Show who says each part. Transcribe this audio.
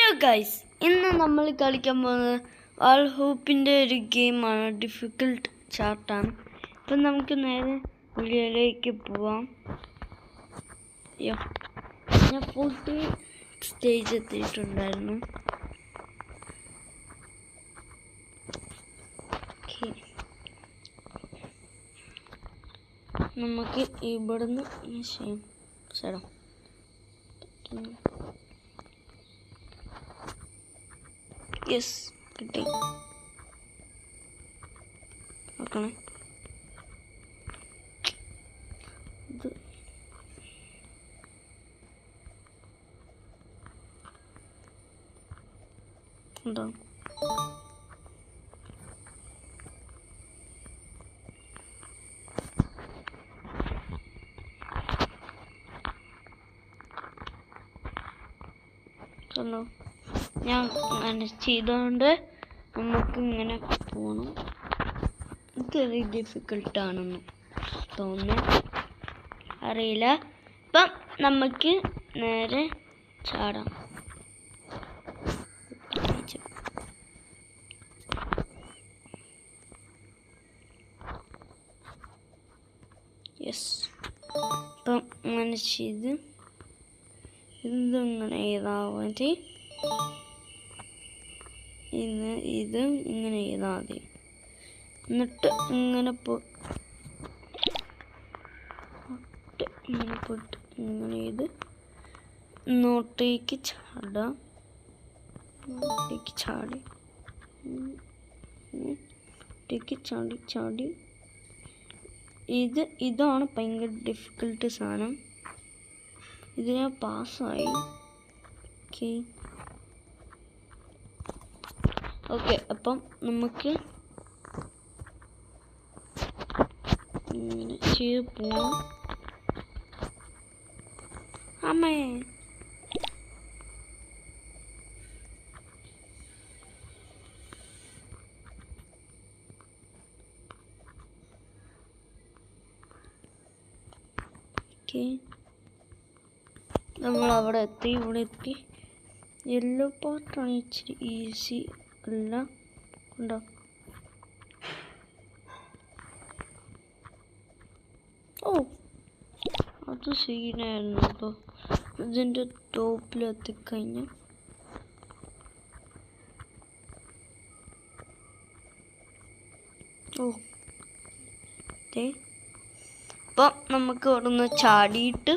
Speaker 1: Hello guys, ഇന്ന് നമ്മൾ കളിക്കാൻ പോകുന്നത് വാൾ ഹൂപ്പിൻ്റെ ഒരു ഗെയിമാണ്. ഡിഫിക്കൽട്ട് ചാർട്ടാണ്. അപ്പം നമുക്ക് നേരെ വീഡിയോയിലേക്ക് പോവാം. ഞാൻ 40 സ്റ്റേജ് എത്തിയിട്ടുണ്ടായിരുന്നു. നമുക്ക് ഇവിടുന്ന് ചെയ്യാം. ചേടാ യെസ്, കിട്ടി. നോക്കണേ, ഇത് ഉണ്ടോ? കണ്ടോ, ഞാൻ അങ്ങനെ ചെയ്തുകൊണ്ട് നമുക്ക് ഇങ്ങനെ പോകണം. ഇതൊരു ഡിഫിക്കൽട്ടാണെന്ന് തോന്നുന്നു, അറിയില്ല. ഇപ്പം നമുക്ക് നേരെ ചാടാം. യെസ്, ഇപ്പം അങ്ങനെ ചെയ്ത് ഇതിങ്ങനെ ചെയ്താൽ മതി. ഇത് ഇങ്ങനെ ചെയ്താൽ മതി. എന്നിട്ട് ഇങ്ങനെ പോയിട്ട് ഇങ്ങനെ ചെയ്ത് ഇങ്ങോട്ടേക്ക് ചാടാം. ഇങ്ങോട്ടേക്ക് ചാടി ചാടി ഇതാണ് ഭയങ്കര ഡിഫിക്കൽട്ട് സാധനം. ഇത് ഞാൻ പാസ്സായി. ഓക്കെ, അപ്പം നമുക്ക് ഇങ്ങനെ ചെയ്ത് പോവാം. അമ്മേ, നമ്മളവിടെ എത്തി. ഇവിടെ എത്തി. യെല്ലോ പാർട്ടാണ് ഇച്ചിരി ഈസി അല്ല. ഉണ്ടോ? ഓ, അത് സീനായിരുന്നു കേട്ടോ. ഇതിൻ്റെ ടോപ്പിലെത്തിക്കഴിഞ്ഞ് അപ്പം നമുക്ക് അവിടെ നിന്ന് ചാടിയിട്ട്